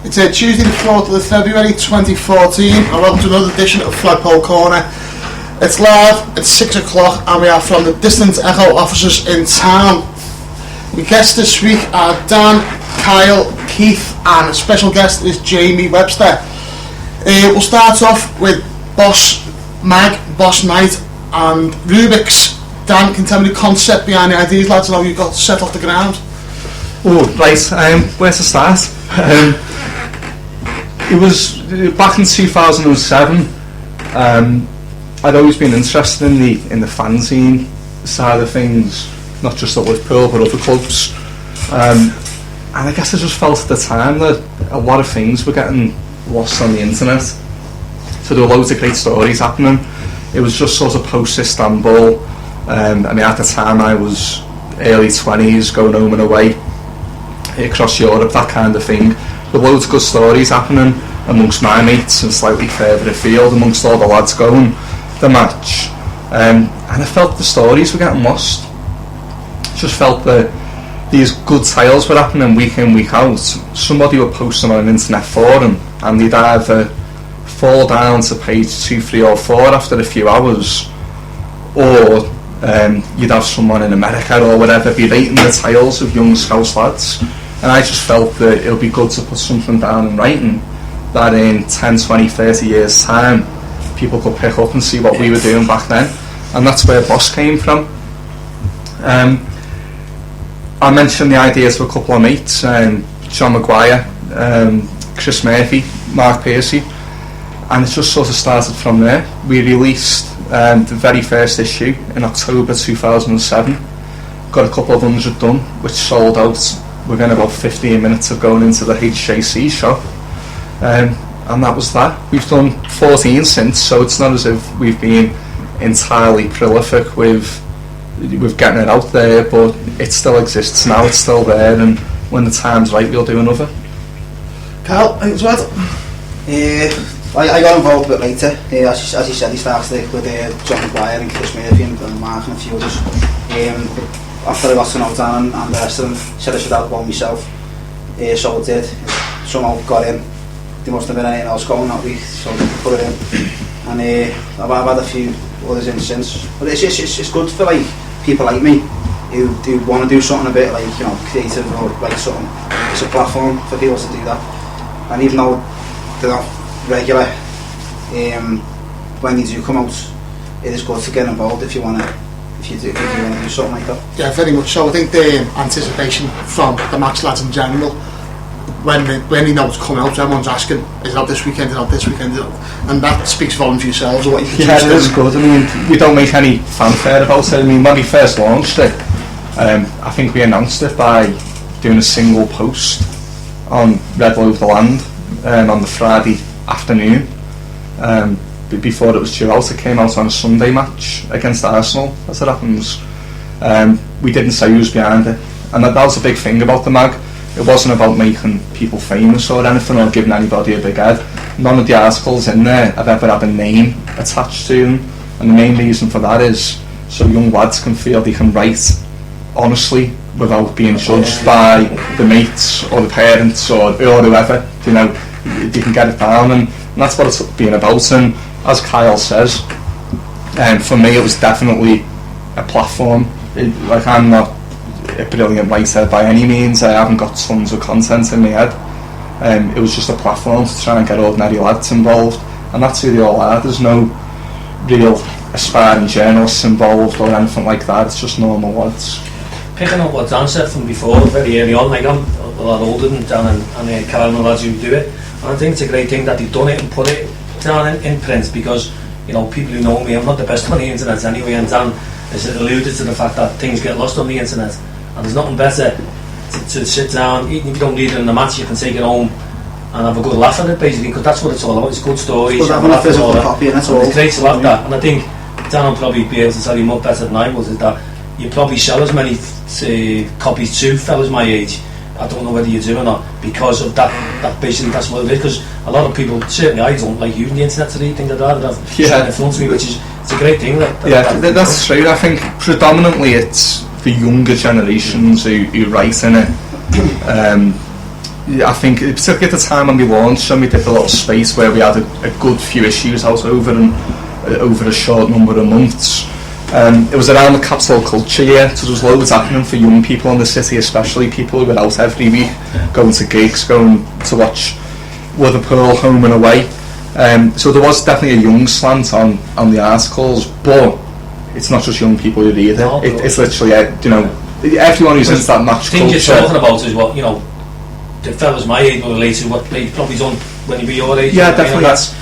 It's Tuesday the 4th of February 2014 and welcome to another edition of Flagpole Corner. It's live at 6 o'clock and we are from the Distant Echo offices in town. The guests this week are Dan, Kyle, Keith and a special guest is Jamie Webster. We'll start off with Boss Mag, Boss Night and RUBIX. Dan, can you tell me the concept behind the ideas, lads, and how you got set off the ground? Oh, right, where to start? It was back in 2007. I'd always been interested in the fanzine side of things, not just at Liverpool but other clubs. And I guess I just felt at the time that a lot of things were getting lost on the internet. So there were loads of great stories happening. It was just sort of post-Istanbul. I mean, at the time I was early 20s, going home and away across Europe, that kind of thing. With loads of good stories happening amongst my mates and slightly further afield amongst all the lads going the match. And I felt the stories were getting lost. Just felt that these good tales were happening week in, week out. Somebody would post them on an internet forum and they'd either fall down to page 2, 3 or 4 after a few hours, or you'd have someone in America or whatever be rating the tales of young Scouse lads. And I just felt that it would be good to put something down in writing that in 10, 20, 30 years time people could pick up and see what we were doing back then. And that's where Boss came from. I mentioned the idea to a couple of mates, John Maguire, Chris Murphy, Mark Percy, and it just sort of started from there. We released the very first issue in October 2007, got a couple of hundred done, which sold out within about 15 minutes of going into the HJC shop, and that was that. We've done 14 since, so it's not as if we've been entirely prolific with getting it out there, but it still exists now, it's still there, and when the time's right we'll do another. Kyle, as well? I got involved a bit later. As you said, he started with John Maguire and Chris Murphy and Mark and a few others. After I got to know Dan and the rest of them, said I should have one myself. So I did. Somehow got in. There must have been anything else going that week, so I put it in. And I've had a few others in since. But it's good for like people like me who want to do something a bit like, you know, creative or like something. It's a platform for people to do that. And even though they're not regular, when you do come out, it is good to get involved if you want to. If you want to do something like that. Yeah, very much so. I think the anticipation from the match lads in general, when they know it's coming out, everyone's asking, is it out this weekend, is it out this weekend, and that speaks volume for yourselves or what you can do. Yeah, it is good. I mean, we don't make any fanfare about it. I mean, when we first launched it, I think we announced it by doing a single post on Red All Over the Land on the Friday afternoon. Before it was due out, it came out on a Sunday match against Arsenal, as it happens. We didn't say who was behind it, and that was a big thing about the mag. It wasn't about making people famous or anything or giving anybody a big head. None of the articles in there have ever had a name attached to them, and the main reason for that is so young lads can feel they can write honestly without being judged by the mates or the parents or whoever. You know, they can get it down, and that's what it's been about. And as Kyle says, for me it was definitely a platform. Like, I'm not a brilliant writer by any means, I haven't got tons of content in my head. It was just a platform to try and get ordinary lads involved, and that's who they all are. There's no real aspiring journalists involved or anything like that, it's just normal lads. Picking up what Dan said from before, very early on, like, I'm a lot older than Dan and Kyle and the lads who do it, and I think it's a great thing that they've done it and put it down in print, because, you know, people who know me, I'm not the best on the internet anyway, and Dan has alluded to the fact that things get lost on the internet, and there's nothing better to sit down, even if you don't read it in the match, you can take it home and have a good laugh at it, basically, because that's what it's all about. It's good stories, it's have a laugh at all that, copy, and it's great to have that. And I think Dan will probably be able to tell you much better than I would, is that you probably sell as many copies to fellas my age, I don't know whether you do or not, because of that basically that's what it is, because a lot of people, certainly I don't like using the internet to read things. I'd rather have something in front of me, which is, it's a great thing. That's true. I think predominantly it's the younger generations who write in it. yeah, I think particularly at the time when we launched, and we did a little space where we had a good few issues out over a short number of months. It was around the capital culture year, so there was loads happening for young people in the city, especially people who were out every week, going to gigs, going to watch Liverpool home and away. So there was definitely a young slant on the articles, but it's not just young people who read it. No, It's literally, everyone who's into that match The thing culture. you're talking about is what, the fellas my age will relate to what they've probably done when you were your age. Yeah, definitely. That's,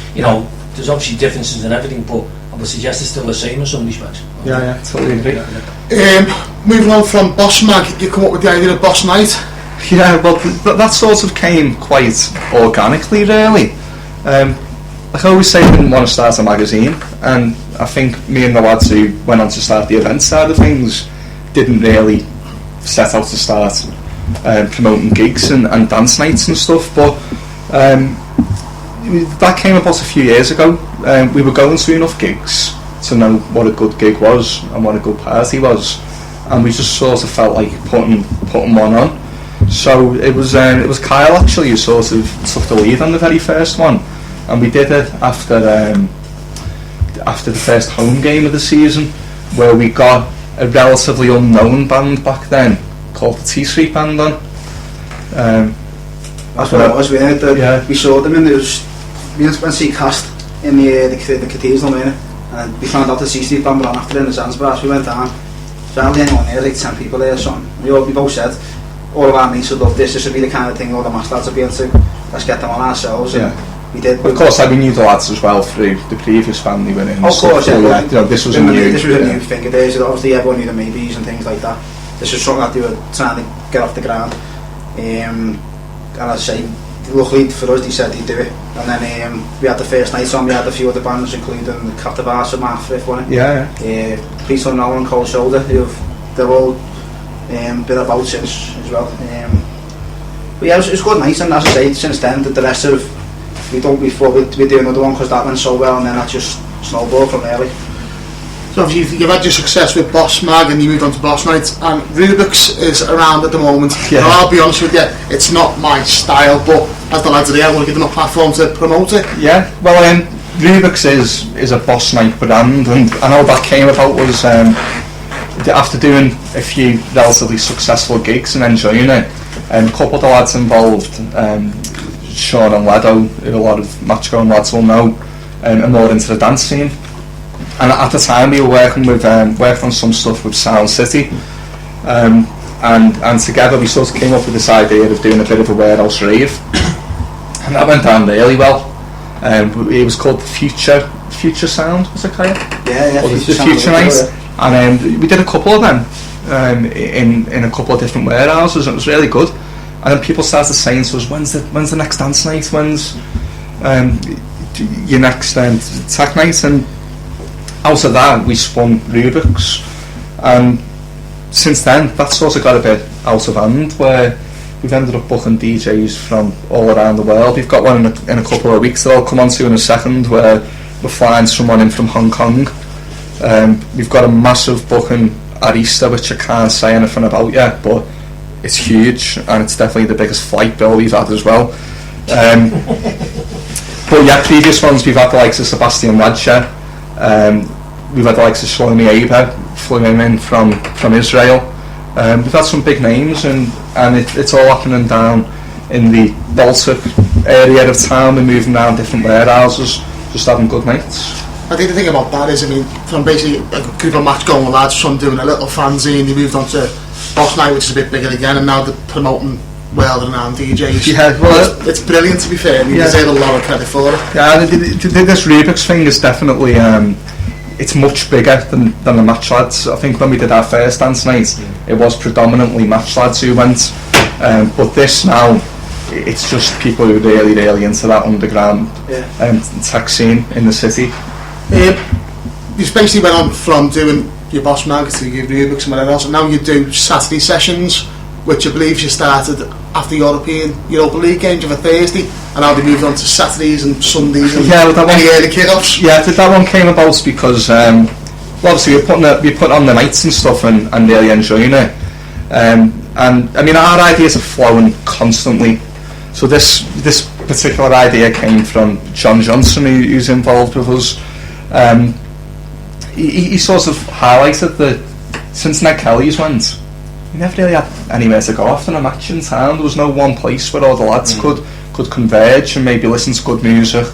there's obviously differences in everything, but I would suggest it's still the same in some respects. Yeah, totally agree. Moving on from Boss Mag, you come up with the idea of Boss Night. Yeah, well, that sort of came quite organically, really. Like I always say, I didn't want to start a magazine, and I think me and the lads who went on to start the event side of things didn't really set out to start promoting gigs and dance nights and stuff, but that came about a few years ago. We were going to enough gigs to know what a good gig was and what a good party was, and we just sort of felt like putting one on. So it was Kyle actually who sort of took the lead on the very first one, and we did it after the first home game of the season, where we got a relatively unknown band back then called the T Street Band on. That's what it was. Yeah. We saw them, and we went to see Cast in the cathedral, and we found out the T Street Band were on after in the Zanzibar. So we went down. So hardly anyone there, like 10 people there or something. We both said, all of our mates would love this would be the kind of thing all the mass lads would be into. Let's get them on ourselves. And we did. Of course, we knew the lads as well through the previous band they were in. Of course, yeah. This was a new thing of theirs. Obviously, everyone knew the maybes and things like that. This was something that they were trying to get off the ground. And as I say, luckily for us, they said they'd do it. And then we had the first night on. We had a few other bands, including the Captain Bars and Mark Frith, wasn't it? Yeah. Police Unknown and Cold Shoulder, they've all been about since as well. But yeah, it was a good night, and as I say, since then the rest of we thought we'd do another one because that went so well, and then that just snowballed from there. So obviously you've had your success with Boss Mag and you moved on to Boss Night, and RUBIX is around at the moment. Yeah. Now, I'll be honest with you, it's not my style, but as the lads are there, I want to give them a platform to promote it. Yeah, well, RUBIX is a Boss Night brand, and how that came about was after doing a few relatively successful gigs and enjoying it, a couple of the lads involved, Sean and Ledo, who a lot of match-going lads will know, are more into the dance scene. And at the time we were working on some stuff with Sound City, and together we sort of came up with this idea of doing a bit of a warehouse rave, and that went down really well. It was called Future Sound, was it, Kaya? Yeah. Or the Future Night, and we did a couple of them in a couple of different warehouses, and it was really good. And then people started saying to us, when's the next dance night? When's your next tech night? And out of that we spun RUBIX, and since then that sort of got a bit out of hand, where we've ended up booking DJs from all around the world. We've got one in a couple of weeks that I'll come on to in a second, where we're flying someone in from Hong Kong. We've got a massive booking at Easter which I can't say anything about yet, but it's huge, and it's definitely the biggest flight bill we've had as well. But yeah, previous ones we've had the likes of Sebastian Ledger, we've had the likes of Shlomi Eber, flew him in from Israel. We've had some big names, and it's all happening down in the Baltic area of town. We're moving around different warehouses, just having good nights. I think the thing about that is, I mean, from basically like a group of match going lads, from doing a little fanzine, they moved on to Boss Night, which is a bit bigger again, and now they're promoting well-renowned DJs. Yeah, well, it's brilliant, to be fair. You deserve a lot of credit for it. Yeah, this RUBIX thing is definitely it's much bigger than the match lads. I think when we did our first dance night, it was predominantly match lads who went, but this now, it's just people who are really into that underground tech scene in the city. You basically went on from doing your Boss Mag to your RUBIX and whatever else, and now you do Saturday sessions, which I believe you started after Europa League games of a Thursday, and now they moved on to Saturdays and Sundays and any early kickoffs. Yeah, that one came about because obviously we put on the nights and stuff and really enjoying it, and I mean our ideas are flowing constantly. So this particular idea came from John Johnson, who's involved with us. He sort of highlighted that since Ned Kelly's went, we never really had anywhere to go after a match in town. There was no one place where all the lads could converge and maybe listen to good music,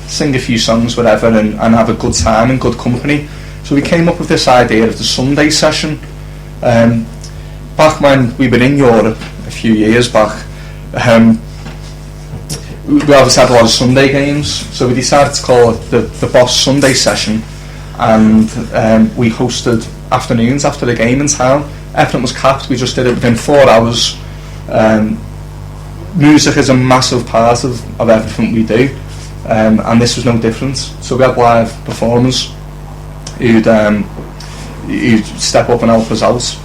sing a few songs, whatever, and have a good time in good company. So we came up with this idea of the Sunday session. Back when we were in Europe a few years back, we obviously had a lot of Sunday games, so we decided to call it the Boss Sunday session, and we hosted afternoons after the game in town. Everything was capped, we just did it within 4 hours. Music is a massive part of everything we do, and this was no different. So we had live performers who'd step up and help us out,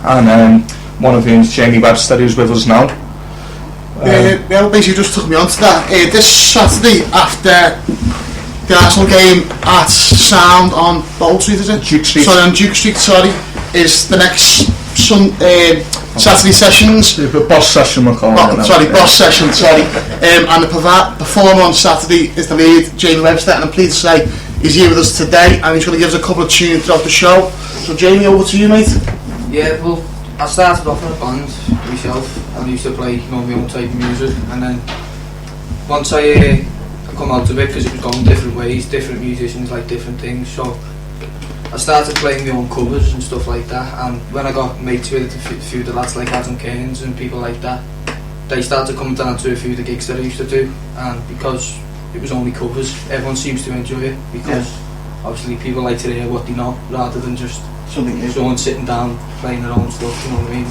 and one of whom is Jamie Webster, who's with us now. Basically just took me on to that. This Saturday after the Arsenal game at Sound on Bold Street, is it? Duke Street. Sorry, on Duke Street, is the next Saturday sessions. The Boss session, we're calling it. Boss session, and the performer on Saturday is the lead, Jamie Webster, and I'm pleased to say he's here with us today, and he's going to give us a couple of tunes throughout the show. So Jamie, over to you, mate. Yeah, well, I started off in a band myself. I used to play my own type of music, and then once I come out of it, because it was going different ways, different musicians like different things, so I started playing my own covers and stuff like that. And when I got mates with a few of the lads like Adam Cairns and people like that, they started coming down to a few of the gigs that I used to do, and because it was only covers, everyone seems to enjoy it, because obviously people like to hear what they know rather than just someone sitting down playing their own stuff, you know what I mean?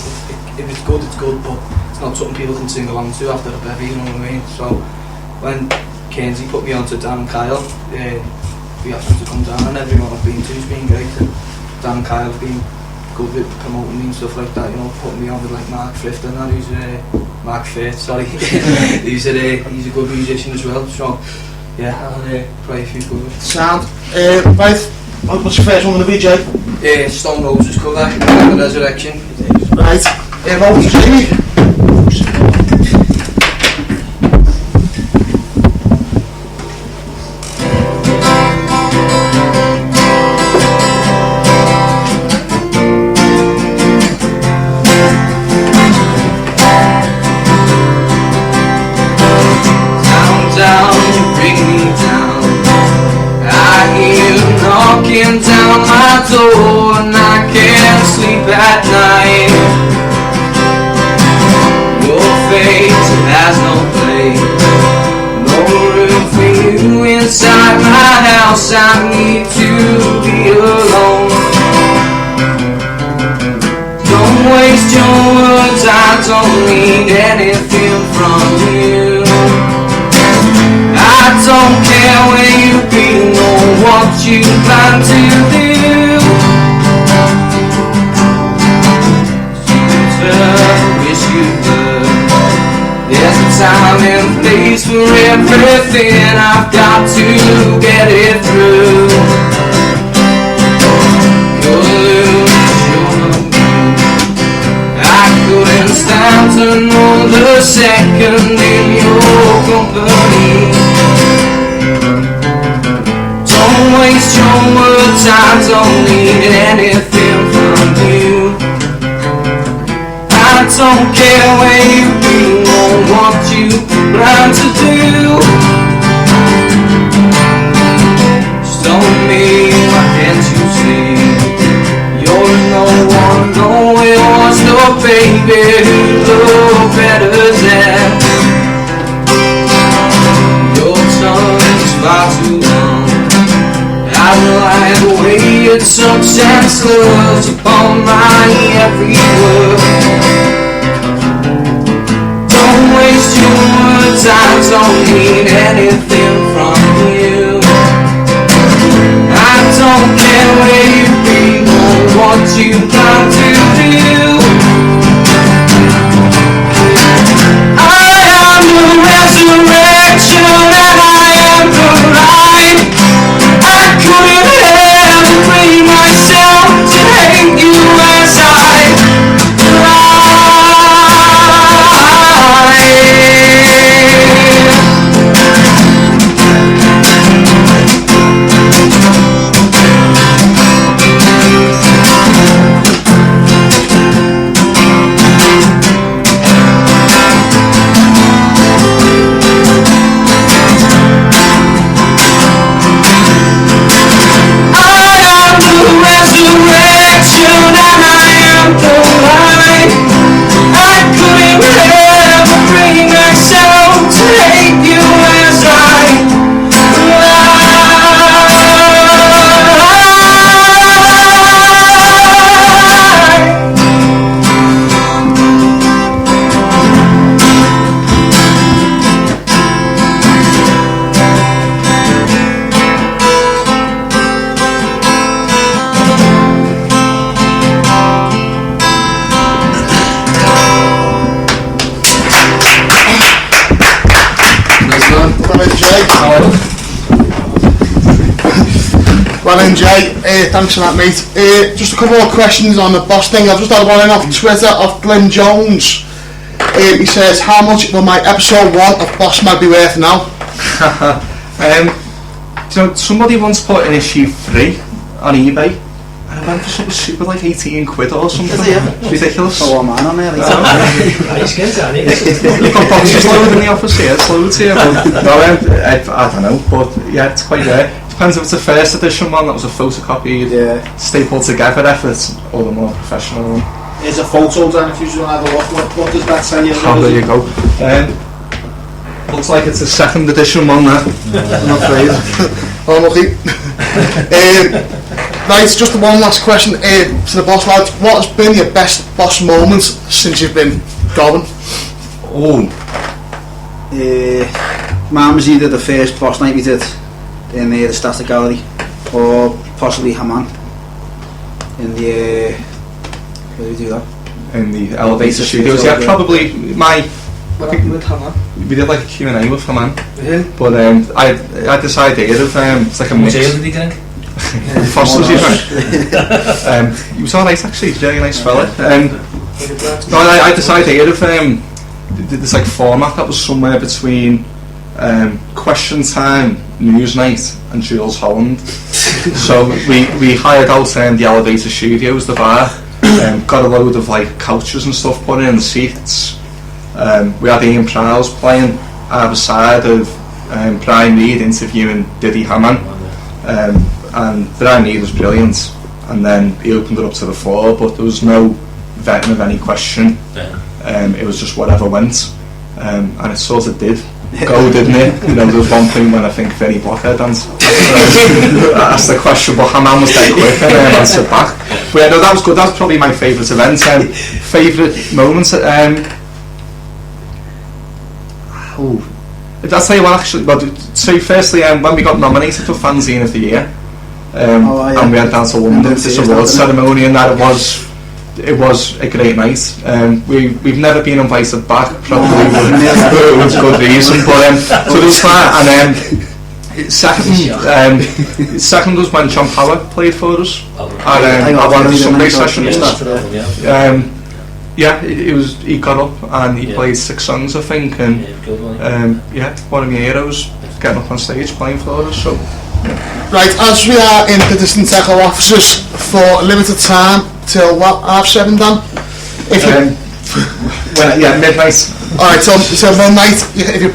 If it's good, but it's not something people can sing along to after a bevy, you know what I mean? So when Kenzie put me on to Dan and Kyle, we asked them to come down, and everyone I've been to has been great. And Dan and Kyle have been good with promoting me and stuff like that, you know, putting me on with like Mark Flifton, and who's Mark Firth, sorry. he's a good musician as well, so yeah, I'll play a few covers. Sound. Right, what's your first one going to be, Jay? Stone Roses cover, The Resurrection. Right, over to Jamie. Down my door and I can't sleep at night. Your face has no place, no room for you inside my house. I need to be alone. Don't waste your words, I don't need anything from you. I don't care where you've been or what you plan to do. Wish you were. There's a time and place for everything. I've got to get it through. You're loose, you're no good. I couldn't stand another second in your company. Don't waste your words, I don't need anything from you. I don't care where you've been or what you plan to do. Just tell me, why can't you see? You're no one, no, it was no baby who looked better than. Your tongue is far too long. I like the way it sucks and slurs upon my every word. Don't waste your words, I don't need anything from you. I don't care where you've been or what you plan to do. I am the resurrection and I am the light. I couldn't ever bring myself to hate you as I lie. Well then, Jay, thanks for that, mate. Just a couple of questions on the boss thing. I've just had one in off Twitter of Glenn Jones. He says, how much will my episode 1 of Boss Mag be worth now? Somebody once put an issue 3 on eBay, and it went for something stupid like 18 quid or something. It's ridiculous. Oh, man on there. Nice kids, aren't you? We've got boxes loaded in the office here, it's loads here. But no, I don't know, but yeah, it's quite rare. Depends if it's a first edition one that was a photocopy, stapled together effort, or the more professional one. Here's a photo, Dan, if you just want to have a look. What does that say? Oh, there you go. Looks like it's a second edition one there. I'm afraid. Oh, lucky. Right, just one last question to the boss lads. What has been your best boss moment since you've been going? Oh. Mine was either the first boss night we did in the Static Gallery, or possibly Haman in the where do we do that? In the elevator studios, yeah, probably my. What happened with Haman? We did like a Q&A with Haman, But I had this idea of it's like a mix. What ale did he drink? Foster's, you know. He was alright actually, he's a very nice fella. No, I had this idea of this like format that was somewhere between Question Time, News Night and Jules Holland. So we hired out the elevator studios, the bar, got a load of like couches and stuff put in, seats. We had Ian Prowse playing either side of Brian Reed interviewing Diddy Hammond, and Brian Reed was brilliant, and then he opened it up to the floor, but there was no vetting of any question. It was just whatever went, and it sort of did go, didn't it? You know, there was one thing when I think Vinny Blockhead asked the question, but Hammond was dead quick and answered back. But yeah, no, that was good. That's probably my favourite event. Favourite moments. I'll tell you what, actually. Well, so firstly, when we got nominated for Fanzine of the Year, and we went down to London for this awards ceremony, and that it was a great night. We've never been invited back, probably with good reason. But so there was that, and second was when John Power played for us at one of the Sunday sessions. Yeah, he got up and he played 6 songs, I think, and one of my heroes getting up on stage playing for us. So right, as we are in the Distant Echo offices for a limited time till what, 7:30, Dan? If midnight. Alright, so midnight, if you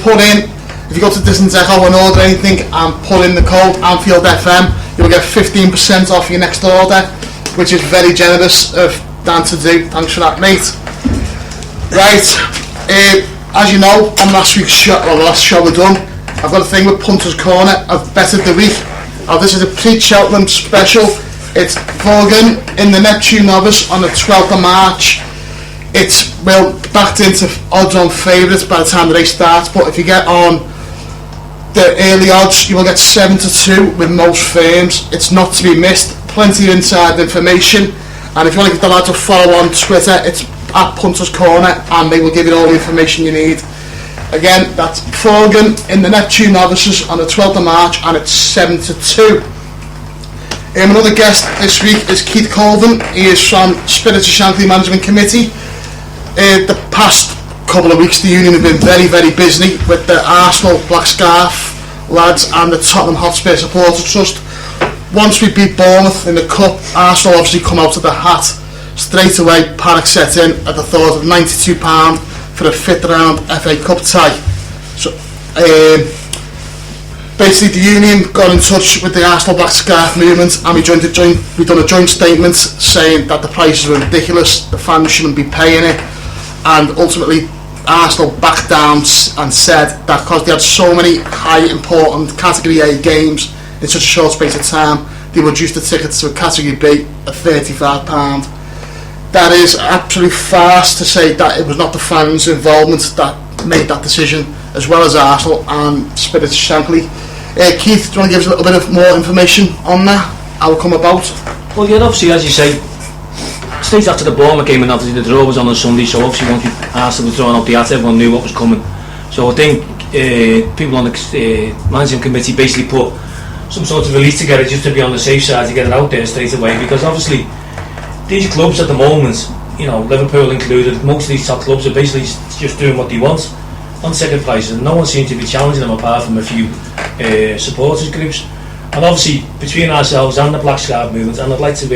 go to Distant Echo and order anything and put in the code Anfield FM, you'll get 15% off your next order, which is very generous of Dan to do. Thanks for that, mate. Right, as you know, on last week's show, the last show we've done, I've got a thing with Punter's Corner of Bet of the Week. This is a pre-Cheltenham special. It's Vaughan in the Neptune Novice on the 12th of March. It's backed into odds-on favourites by the time the race starts, but if you get on the early odds, you will get 7-2 with most firms. It's not to be missed. Plenty of inside information. And if you want to give the lads a follow on Twitter, it's at Punter's Corner, and they will give you all the information you need. Again, that's Vaughan in the Neptune Novices on the 12th of March, and it's 7-2. Another guest this week is Keith Culvin. He is from Spirits of Shankly Management Committee. The past couple of weeks, the union have been very, very busy with the Arsenal Black Scarf lads and the Tottenham Hotspur Supporters Trust. Once we beat Bournemouth in the Cup, Arsenal obviously come out of the hat. Straight away, panic set in at the thought of £92 for a 5th round FA Cup tie. So, basically the union got in touch with the Arsenal Black Scarf movement, and we done a joint statement saying that the prices were ridiculous, the fans shouldn't be paying it, and ultimately Arsenal backed down and said that because they had so many high important Category A games in such a short space of time, they reduced the tickets to a Category B at £35. That is absolute farce to say that it was not the fans' involvement that made that decision, as well as Arsenal and Spirits of Shankly. Keith, do you want to give us a little bit of more information on that? How it come about? Well, yeah, obviously, as you say, straight after the Bournemouth game, and obviously the draw was on a Sunday, so obviously once Arsenal was drawn up the hat, everyone knew what was coming. So I think people on the management committee basically put some sort of release together just to be on the safe side to get it out there straight away, because obviously these clubs at the moment, you know, Liverpool included, most of these top clubs are basically just doing what they want on ticket prices, and no one seems to be challenging them apart from a few supporters groups. And obviously between ourselves and the Black Scarf movement, and I'd like to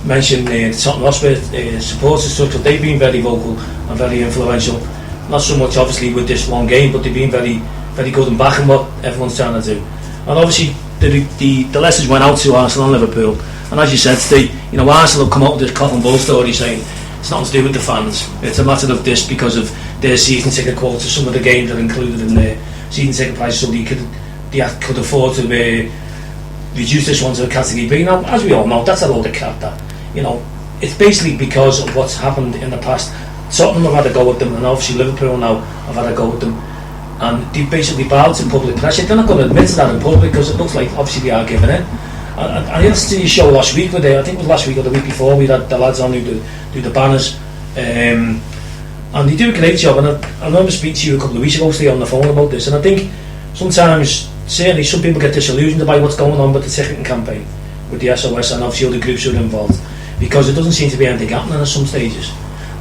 mention the Tottenham Hotspur supporters structure, they've been very vocal and very influential, not so much obviously with this one game, but they've been very, very good in backing what everyone's trying to do. And obviously the message went out to Arsenal and Liverpool, and as you said, Steve, you know, Arsenal have come up with this coffin bull story saying it's nothing to do with the fans, it's a matter of this because of their season ticket quotas. Some of the games are included in their season ticket price, so they could afford to reduce this one to a category B. Now, as we all know, that's a load of crap. That, you know, it's basically because of what's happened in the past. Tottenham have had a go at them, and obviously Liverpool now have had a go at them, and they basically bowed to public pressure. They're not going to admit to that in public because it looks like obviously they are giving in. I listened to your show last week, I think it was last week or the week before, we had the lads on who do the banners, and they do a great job. And I remember speaking to you a couple of weeks ago, Steve, on the phone about this, and I think sometimes, certainly some people get disillusioned by what's going on with the ticketing campaign, with the SOS and obviously other groups who are involved, because it doesn't seem to be anything happening at some stages.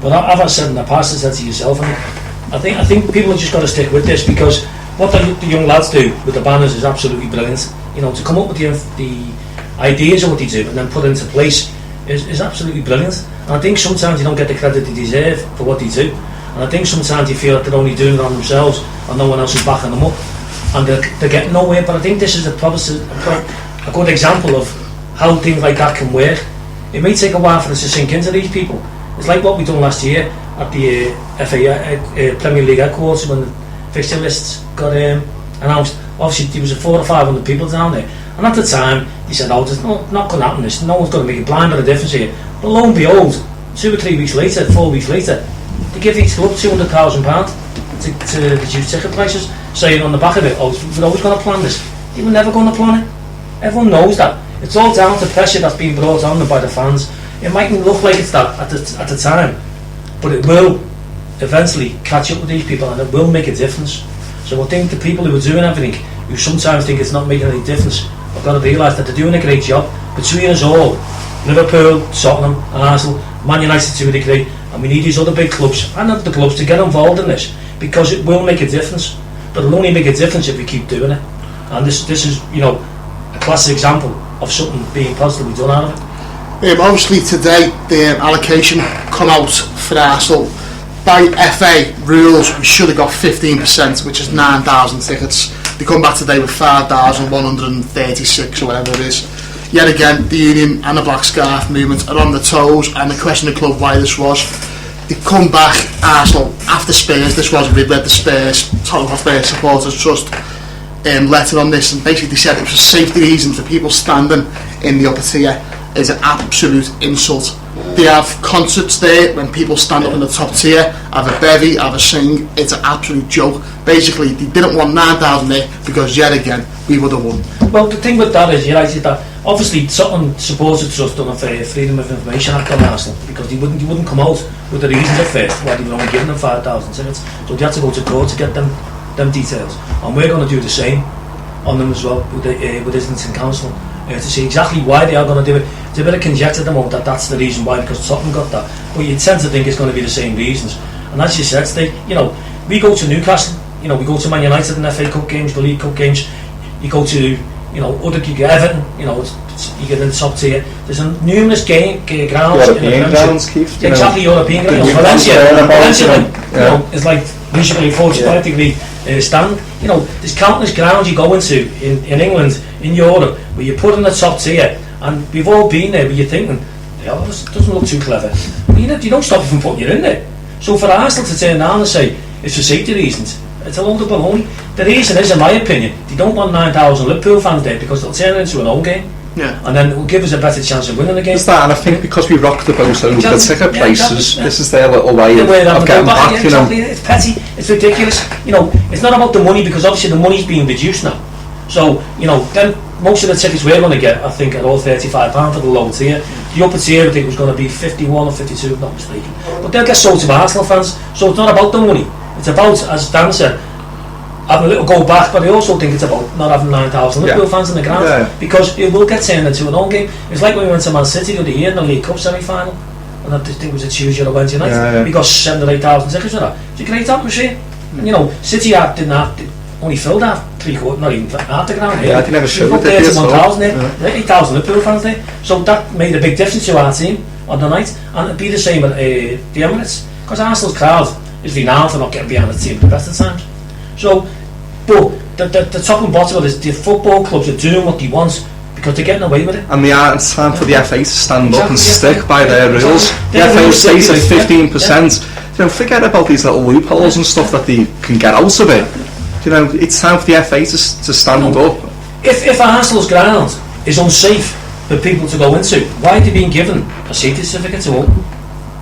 But I've said in the past, I said to yourself, and I think people have just got to stick with this, because what the young lads do with the banners is absolutely brilliant. You know, to come up with the ideas of what they do and then put it into place is absolutely brilliant. And I think sometimes they don't get the credit they deserve for what they do, and I think sometimes they feel that they're only doing it on themselves and no one else is backing them up, and they're getting nowhere. But I think this is a good example of how things like that can work. It may take a while for us to sink into these people. It's like what we done last year at the FA Premier League headquarters when the fixture lists got announced. Obviously there was 400 or 500 people down there, and at the time they said, oh, there's not going to happen this, no one's going to make a blind bit of difference here. But lo and behold, 2 or 3 weeks later, 4 weeks later, they give each club £200,000 to reduce ticket prices, saying on the back of it, oh, we're always going to plan this. They were never going to plan it. Everyone knows that. It's all down to pressure that's being brought on them by the fans. It mightn't look like it's that at the time, but it will eventually catch up with these people, and it will make a difference. So I think the people who are doing everything, who sometimes think it's not making any difference, have got to realise that they're doing a great job between us all. Liverpool, Tottenham, Arsenal, Man United to a degree, and we need these other big clubs and other clubs to get involved in this, because it will make a difference. But it'll only make a difference if we keep doing it. And this is, you know, a classic example of something being positively done out of it. Obviously today the allocation come out for Arsenal. By FA rules we should have got 15%, which is 9,000 tickets. They come back today with 5,136 or whatever it is. Yet again, the Union and the Black Scarf movement are on the toes, and the question of the club why this was. They come back, Arsenal, after Spurs. This was read the Spurs, Tottenham Hotspur Supporters Trust letter on this, and basically they said it was a safety reason for people standing in the upper tier. Is an absolute insult. They have concerts there when people stand up in the top tier, have a bevy, have a sing. It's an absolute joke. Basically, they didn't want 9,000 there because yet again we would have won. Well, the thing with that is, you're right, is that obviously Tottenham supported trust done a Freedom of Information Act on Arsenal, because they wouldn't come out with the reasons at first why they were only giving them 5,000 tickets. So they had to go to court to get them details, and we're going to do the same on them as well with Islington Council. To see exactly why they are going to do it. It's a bit of conjecture at the moment that that's the reason why, because Tottenham got that, but you tend to think it's going to be the same reasons. And as you said, you know, we go to Newcastle, you know, we go to Man United in FA Cup games, the League Cup games, you go to, you know, other Everton, you know, you get in the top tier. There's numerous grounds European grounds, Keith, exactly, European grounds. Valencia, you know, is like usually 45-degree stand. You know, there's countless grounds you go into in England, in Europe, where you put in the top tier, and we've all been there, but you're thinking, yeah, this doesn't look too clever. But you don't stop you from putting you in there. So for Arsenal to turn down and say it's for safety reasons, it's a load of baloney. The reason is, in my opinion, they don't want 9,000 Liverpool fans there because they'll turn it into an home game. Yeah. And then it will give us a better chance of winning the game. It's that, and I think because we rocked the boat over the ticket prices, this is their little way of getting back, you know. It's petty, it's ridiculous. You know, it's not about the money, because obviously the money's being reduced now. So, you know, then most of the tickets we're going to get, I think, are all £35 for the lower tier. The upper tier, I think, was going to be 51 or 52, if not mistaken. But they'll get sold to Arsenal fans. So it's not about the money. It's about, as Dan said, having a little go back, but I also think it's about not having 9,000 Liverpool fans in the ground because it will get turned into an own game. It's like when we went to Man City the other year in the League Cup semi-final, and I think it was a Tuesday or Wednesday night. We got 7,000 or 8,000 tickets for that. It's a great atmosphere. And, you know, City didn't have only filled half, three-quarters, not even half the ground here. Yeah, I never showed it. 1,000 there, 8,000 Liverpool fans there. So that made a big difference to our team on the night, and it'd be the same at the Emirates, because Arsenal's crowd is renowned for not getting behind the team at the best of times. So, but the top and bottom of this, the football clubs are doing what they want because they're getting away with it. And it's time for the FA to stand up and stick by their rules. The FA stays at 15%. You know, forget about these little loopholes and stuff that they can get out of it. You know, it's time for the FA to stand up. If Arsenal's ground is unsafe for people to go into, why are they being given a safety certificate to open?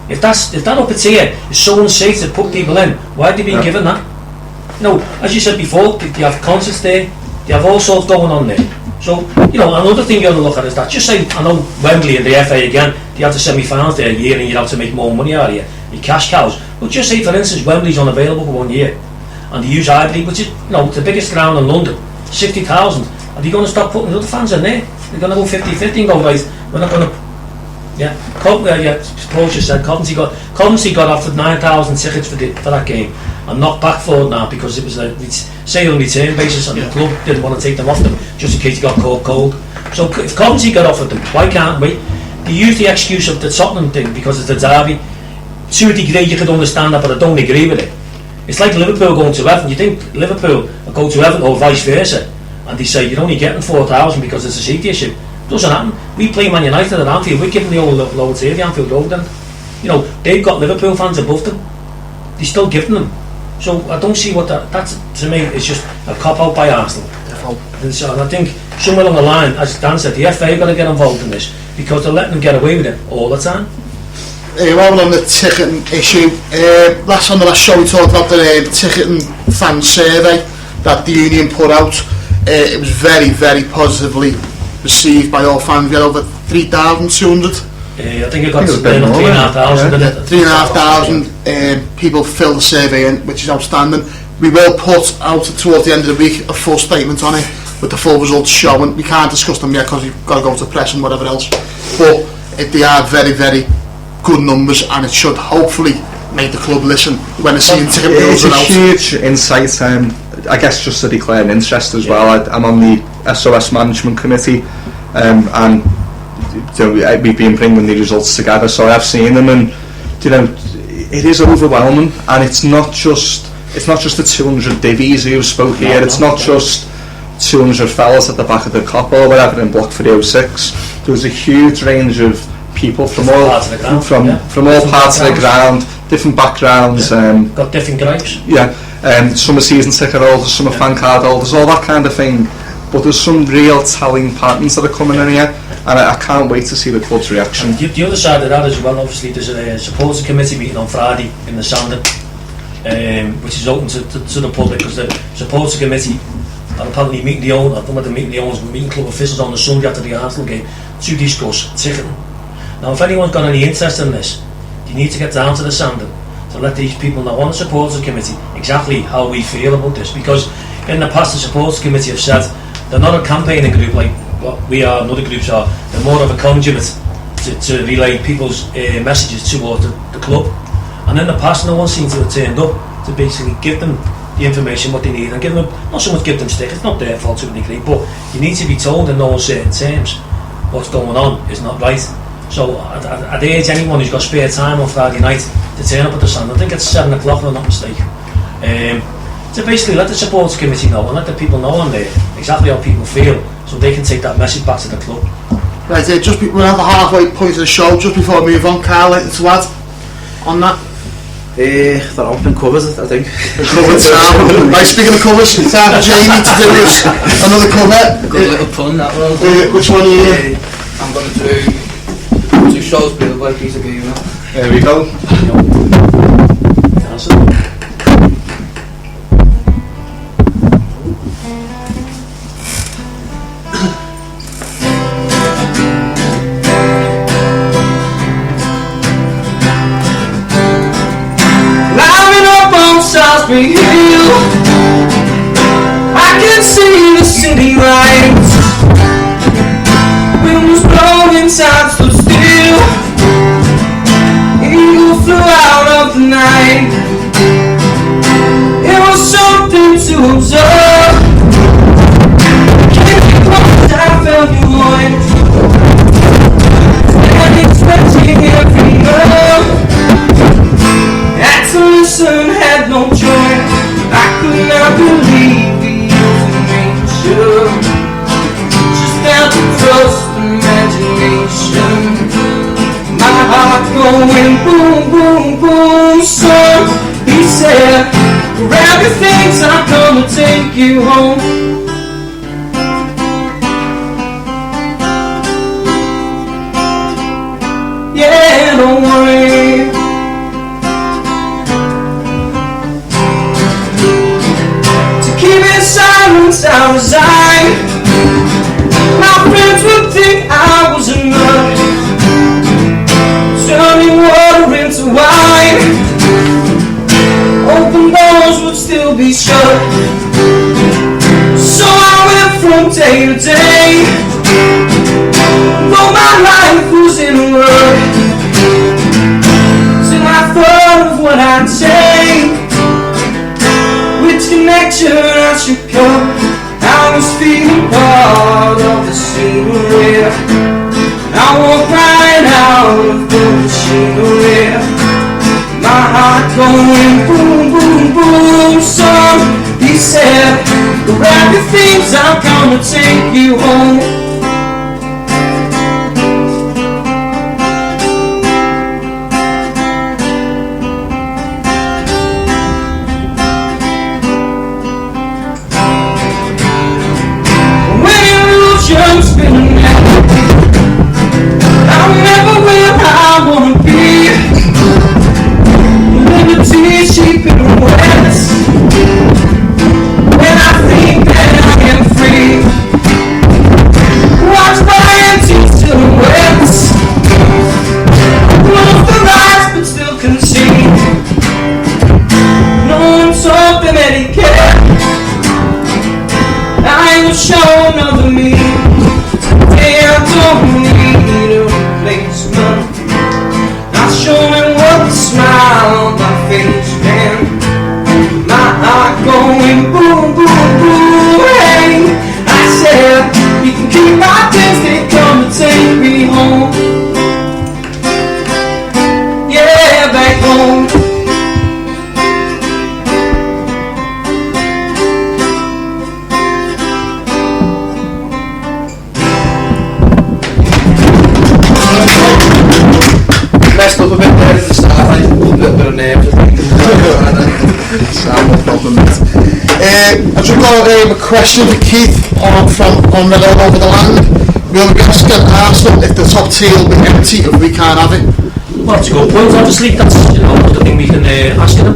If that upper tier is so unsafe to put people in, why are they being given that? No, as you said before, they have concerts there, they have all sorts going on there. So, you know, another thing you have to look at is that, just say, I know Wembley and the FA again, they have the semi-finals there a year and you have to make more money out of you, your cash cows. But just say, for instance, Wembley's unavailable for 1 year, and they use Highbury, which is, you know, the biggest ground in London, 60,000. Are they going to stop putting other fans in there? They're going to go 50-50 and go, right, we're not going to... Suppose you said Coventry got offered 9,000 tickets for that game and knocked back for it now because it was a sale and return basis and the club didn't want to take them off them just in case they got caught cold. So if Coventry got offered them, why can't we? They use the excuse of the Tottenham thing because it's a derby. To a degree you could understand that, but I don't agree with it. It's like Liverpool going to Everton. You think Liverpool will go to Everton or vice versa, and they say you're only getting 4,000 because it's a safety issue. Doesn't happen. We play Man United at Anfield. We give them the old lower tier, the Anfield Road. Then, you know, they've got Liverpool fans above them. They still give them. So I don't see what that's, to me, is just a cop out by Arsenal. And so I think somewhere along the line, as Dan said, the FA got to get involved in this because they're letting them get away with it all the time. While we're on the ticketing issue, on the last show we talked about the ticketing fan survey that the union put out. It was very, very positively received by all fans. We had over 3,200. I think it got 3,500. 3,500 people filled the survey in, which is outstanding. We will put out towards the end of the week a full statement on it with the full results showing. We can't discuss them yet because we've got to go to press and whatever else. But they are very, very good numbers, and it should hopefully make the club listen when they're seeing ticket bills out. It's a huge insight. I guess just to declare an interest as well. I'm on the SOS Management Committee, and we've been bringing the results together, so I've seen them, and you know, it is overwhelming, and it's not just the 200 divvies who spoke here. It's not just 200 fellas at the back of the cop or whatever in block 306. There was a huge range of people from all parts of the ground, different backgrounds, got different gripes. Some are season ticket holders, some are fan card holders, all that kind of thing. But there's some real telling patterns that are coming in here, and I can't wait to see the club's reaction. The other side of that as well, obviously, there's a supporter committee meeting on Friday in the Sandon, which is open to the public, because the supporter committee are apparently meeting the owners, meeting club officials on the Sunday after the Arsenal game to discuss ticketing. Now, if anyone's got any interest in this, you need to get down to the Sandon to let these people know on the supporters committee exactly how we feel about this, because in the past the supporters committee have said they're not a campaigning group like what we are and other groups are. They're more of a conduit to relay people's messages towards the club, and in the past no one seems to have turned up to basically give them the information what they need and give them, not so much give them stick, it's not their fault to a degree, but you need to be told in no uncertain terms what's going on is not right. So I'd urge anyone who's got spare time on Friday night to turn up at the Sand. I think it's 7 o'clock if I'm not mistaken. To basically let the supporters committee know and let the people know on there exactly how people feel, so they can take that message back to the club. Right, we're at the halfway point of the show. Just before we move on, Carl, anything to add on that? They're all been covered, I think. Right, speaking of covers, it's time for Jamie to do us another cover. Good little pun, that one. Which one are you? I'm going to do 2 shows built by piece of game. There we go. Climbing up on Salisbury Hill, no joy. I could not believe the nature. Just down to trust imagination. My heart going boom, boom, boom. Son, he said, grab your things, I'm gonna take you home. Yeah, don't worry. To keep in silence, I resign. My friends would think I was a nut, turning water into wine. Open doors would still be shut. So I went from day to day, though my life was in a rut, till I thought of what I'd say, which connection I should cut. I was feeling part of the scenery. I walked right out of the machinery. My heart going boom, boom, boom. Son, he said, grab your things, I'm gonna take you home. Cheap and wet. When I think that I am free, watch my empty silhouettes. Close the lights but still can see. No one told them any care. I will show another me. I don't need a replacement. Not showing what the smile on my face, man. My heart going boom, boom, boom. Hey, I said, you can keep my things, they come to take me home. Yeah, back home. Messed up a bit there at the start, like a little bit of nerves, I think. No problem. I've just got a question for Keith on the all over the land. We'll be asking Arsenal if the top tier will be empty if we can't have it. Well, that's a good point. Obviously, that's another thing we can ask him.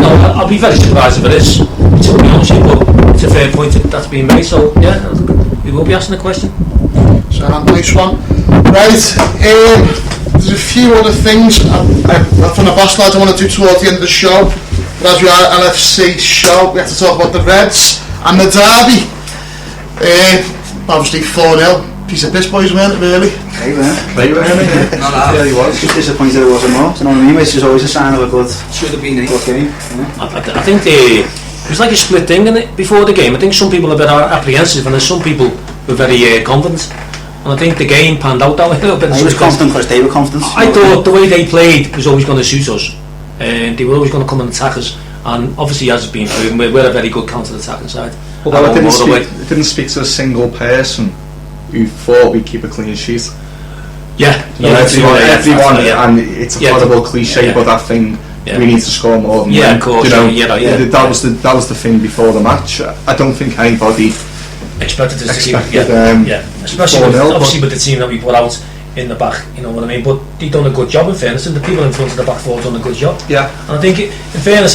I'll be very surprised if it is, to be honest with you, but it's a fair point that's been made. So yeah, we will be asking the question. So nice one. Right. There's a few other things from the boss lads I want to do towards the end of the show. But as we are an LFC show, we have to talk about the Reds and the derby. Obviously 4-0. Piece of piss, boys, weren't it, really? They weren't. Yeah, he was. Just disappointed it wasn't more. Do you know what I mean? Which is always a sign of a good Should have been game. I think it was like a split thing before the game. I think some people are a bit apprehensive and then some people were very confident. And I think the game panned out that way a little bit. He was confident because they were confident. I thought the way they played was always going to suit us. They were always going to come and attack us. And obviously, as it's been proven, we're a very good counter-attacking side. Well, it didn't speak to a single person who thought we'd keep a clean sheet. Yeah, everyone, and it's a horrible cliche, but that thing, we need to score more than of course. That was the thing before the match. I don't think anybody expected us to keep especially obviously with the team that we put out in the back, you know what I mean, but they've done a good job in fairness, and the people in front of the back four have done a good job. Yeah. And I think in fairness,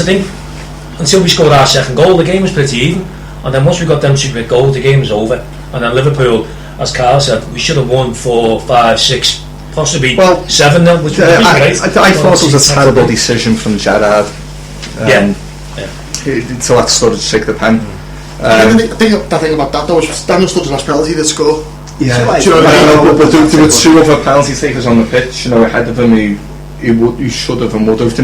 until we scored our second goal, the game was pretty even, and then once we got them 2 quick goals, the game was over. And then Liverpool, as Carl said, we should have won 4, 5, 6, possibly 7 now, which would have been great. I thought it was a terrible decision from Gerrard to let Sturridge take the pen. The thing about that though was Daniel Sturridge's last penalty did score. Yeah, but there were 2 other penalty takers on the pitch, ahead of him who should have and would have.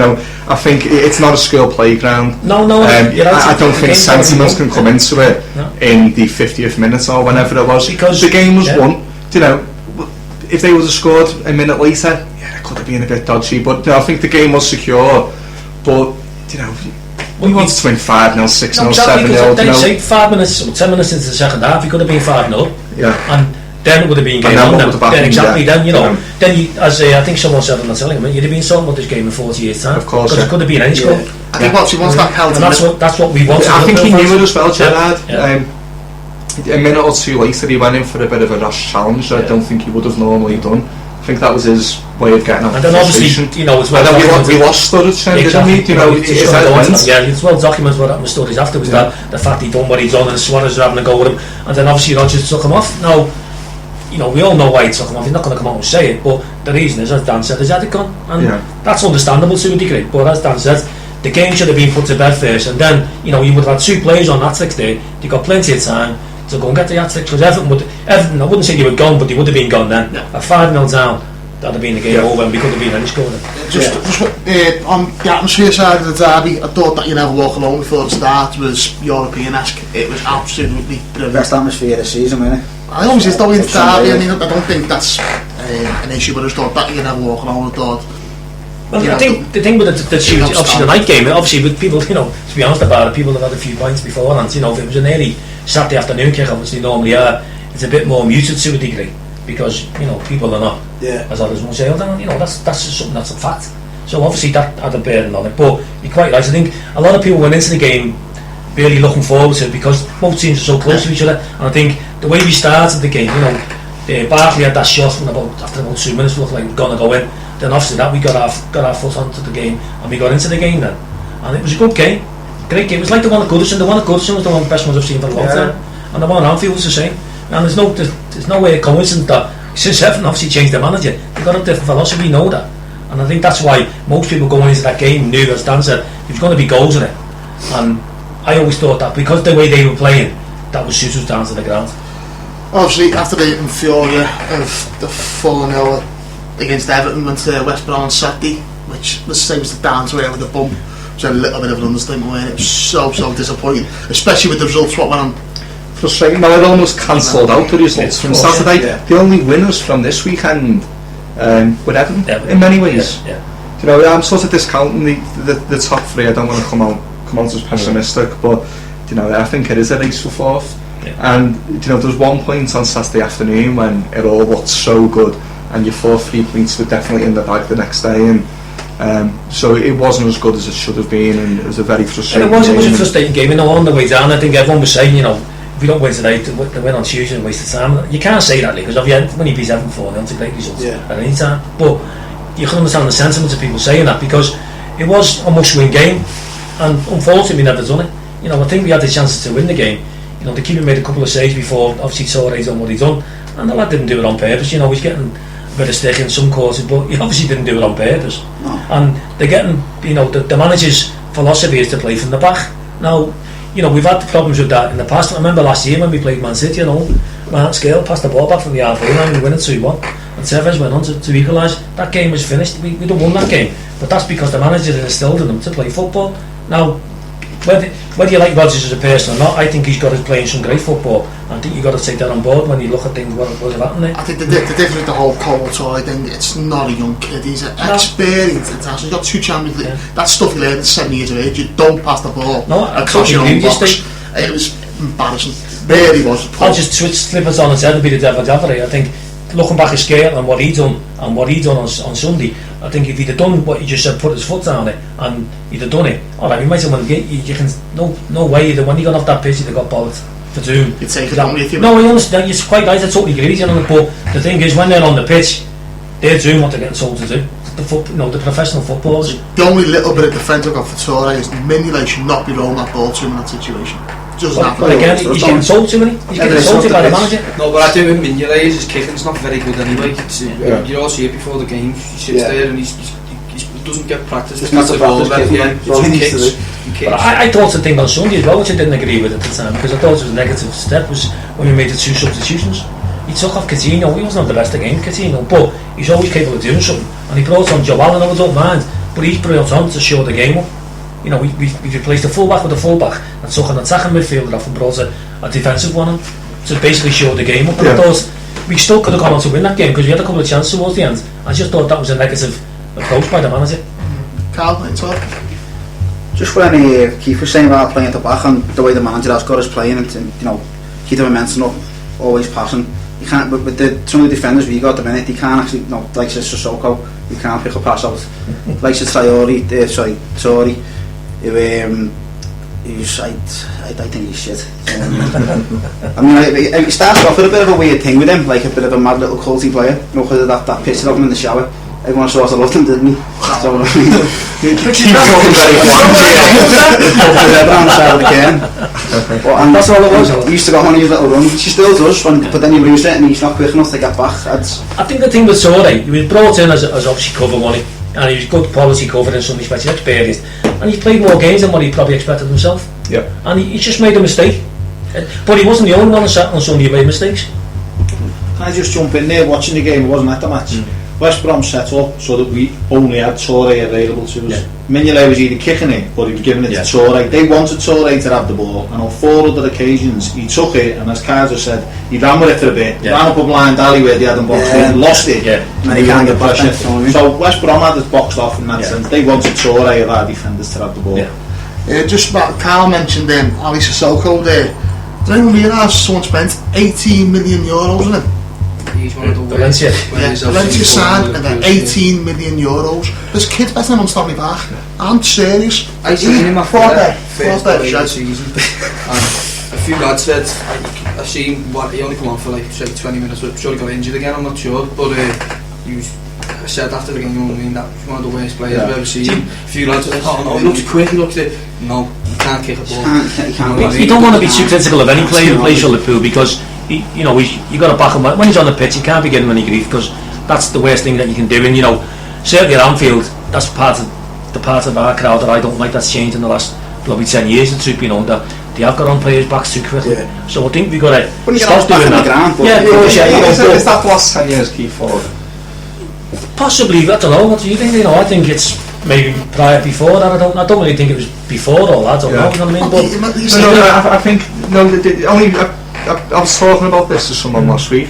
I think it's not a school playground. No. I don't think sentiment can come into it in the 50th minute or whenever it was, because the game was won. If they would have scored a minute later, it could have been a bit dodgy. But I think the game was secure. But We wanted to win 5-0, 6-0, No, exactly, 7-0. they say 5 minutes or 10 minutes into the second half, it could have been 5-0. Yeah. And then it would have been game then on. what would have happened, Then exactly, yeah. then, you know, then you, as I think someone said on the telling you'd have been talking about this game in 40 years' time. Of course, because it could have been any score. I think once he wants that And penalty, that's what we wanted. I think he knew it as well, Gerard. Yeah. A minute or two later, he went in for a bit of a rash challenge that I don't think he would have normally done. I think that was his way of getting out. And then obviously, you know, it's well and then documented. we lost Sturridge then, didn't we? You know, it's his just head gone went. on. Yeah, it's well documented what happened with Sturridge afterwards. Yeah. That the fact he done what he done, and Suarez were having a go with him, and then obviously Rodgers took him off. Now, you know, we all know why he took him off. He's not going to come out and say it, but the reason is, as Dan said, his head had gone, and that's understandable to a degree. But as Dan said, the game should have been put to bed first, and then, you know, you would have had 2 players on hat-tricks there. They got plenty of time to go and get the hat-trick, because Everton, I wouldn't say they were gone, but they would have been gone then. At 5-0 down, that'd have been the game over, and we could have been any score then. just on the atmosphere side of the derby, I thought that You Never Walk Alone before the start was European-esque. It was absolutely brilliant. Best atmosphere this season, wasn't it? I always just thought in the derby, I mean, I don't think that's an issue, but I just thought that You Never Walk Alone, I thought. Well, You I know, think the thing with obviously the night game, obviously with people, you know, to be honest about it, people have had a few points beforehand. You know, if it was an early Saturday afternoon kick, obviously normally it's a bit more muted to a degree, because, you know, people are not as others will say, and, you know, that's just something that's a fact. So obviously that had a bearing on it. But you're quite right. I think a lot of people went into the game really looking forward to it, because both teams are so close to each other. And I think the way we started the game, you know, Barkley had that shot from after about 2 minutes, looked like we were going to go in. Then after that we got our foot onto the game, and we got into the game then, and it was a good game, great game. It was like the one at Goodison. The one at Goodison was the one of the best ones I've seen for a long time, and the one at Anfield was the same. And there's no way coincidence that since Everton obviously changed the manager, they've got a different philosophy, we know that, and I think that's why most people going into that game knew, as Dan said, there's going to be goals in it. And I always thought that because the way they were playing, that would suit us down to the ground. Obviously, after the inferior of the 4-0 against Everton, went to West Brom on Saturday, which was the same as the down to with the bump. It was a little bit of an understatement, and it was so disappointing, especially with the results what went on. Frustrating. Well, it almost cancelled out the results from Saturday. The only winners from this weekend were Everton, in many ways. You know, I'm sort of discounting the top 3. I don't want to come out as pessimistic, but you know, I think it is a race for 4th. And you know, there's one point on Saturday afternoon when it all looked so good, and your 3 points were definitely in the bag the next day, and so it wasn't as good as it should have been, and it was a very frustrating game. It was a frustrating game, you know, on the way down. I think everyone was saying, you know, if we don't win today, to win on Tuesday and waste of time. You can't say that, because when you beat Everton 4-0, it's a great result at any time. But you can understand the sentiment of people saying that, because it was a must-win game, and unfortunately we never done it. You know, I think we had the chances to win the game. You know, the keeper made a couple of saves before, obviously Torre's done what he's done, and the lad didn't do it on purpose. You know, he's getting a bit of stick in some quarters, but he obviously didn't do it on purpose. And they're getting, you know, the manager's philosophy is to play from the back. Now, you know, we've had problems with that in the past. I remember last year when we played Man City, you know, Martin Scale passed the ball back from the halfway line, we win it 2-1, and Tevez went on to equalise. That game was finished. We don't won that game, but that's because the manager instilled in them to play football. Now, whether you like Rodgers as a person or not, I think he's got us playing some great football. I think you've got to take that on board when you look at things what have happened there. I think the difference with the whole Torre thing, it's not a young kid, he's an experienced international. He's got 2 Champions League. That stuff he learned at 7 years of age. You don't pass the ball across your own box. It was embarrassing. Really was. I'll just slip it on its head and be the devil's advocate. I think looking back at Scale and what he done on Sunday, I think if he'd have done what you just said, put his foot down it, and he'd have done it, alright, we might have won the game. You can no way that when he got off that pitch, he'd have got bollocked for doing. You'd take it on with you. No, I understand. You're quite right. I totally agree with you on it. But the thing is, when they're on the pitch, they're doing what they're getting told to do. The professional footballers. The only little bit of defence I've got for Torre is Mignolet should not be rolling that ball to him in that situation. But again, he's getting told to, isn't he? He's getting told to by the manager. No, but I do with Mignolet is his kicking's not very good anyway. You all see it before the game. He sits there and he doesn't get practice. It's not the ball at the end. But I thought the thing on Sunday as well, which I didn't agree with at the time, because I thought it was a negative step, was when we made the 2 substitutions. He took off Coutinho. He wasn't the best again, Coutinho, but he's always capable of doing something. And he brought on Joe Allen, I don't mind, but he's brought on to show the game up. You know, we replaced the fullback with a fullback and took an attacking midfielder off and brought a defensive one on to basically show the game up. And I thought we still could have gone on to win that game because we had a couple of chances towards the end. I just thought that was a negative approach by the manager. Carl, it's all. Just when Keith was saying about playing at the back and the way the manager has got us playing, and you know, keep them immense enough, always passing. You can't, but with some of the defenders we got at the minute, he can't actually, you know, like Sissoko, you can't pick a pass out. Like Tori, I think he's shit. I mean, he starts off with a bit of a weird thing with him, like a bit of a mad little culty player. You know, because of that picture of him in the shower. Everyone sort of loved him, didn't he? So, keep talking very and that's all it was. He used to go on his little run, which he still does, but then he loses it and he's not quick enough to get back. I think the thing with Torre, he was brought in as obviously cover money, and he was good quality cover in some respects, he's experienced, and he's played more games than what he probably expected himself. Yeah. And he just made a mistake. But he wasn't the only one on Sunday who made mistakes. Can I just jump in there? Watching the game, it wasn't at the match. West Brom set up so that we only had Torre available to us. Yeah. Mignolet was either kicking it or he was giving it to Torre. They wanted Torre to have the ball, and on 4 other occasions he took it, and as Carter said, he ran with it for a bit, ran up a blind alley where they had him boxed in, lost it, and he can't get back. So West Brom had it boxed off in that sense. They wanted Torre of our defenders to have the ball. Just about Carl mentioned Ali Sissoko there. Did anyone realise someone spent €18 million on him? He's one of the Valencia. Valencia signed and then €18 million. There's kids better than on Stanley Park. I'm serious. I seen him after that season. And a few lads said, I seen what he only come on for like say 20 minutes. I'm sure he got injured again. I'm not sure, but he was. I said after the game, you know what I mean, that was one of the worst players I've ever seen. A few lads were like, oh no, he looks quick, he looks it. No, you can't kick a ball. You don't want to be too critical of any player who plays for Liverpool, because you got to back him when he's on the pitch. You can't be giving him any grief, because that's the worst thing that you can do. And you know, certainly at Anfield, that's part of our crowd that I don't like. That's changed in the last probably 10 years. The truth, you know, that they have got on players' backs too quickly. So I think we've got to stop doing that. Is that the last 10 years key forward? Possibly, I don't know. What do you think? You know, I think it's maybe before that. I don't really think it was before all that. I don't know. You know what I mean? But I think I was talking about this to someone last week.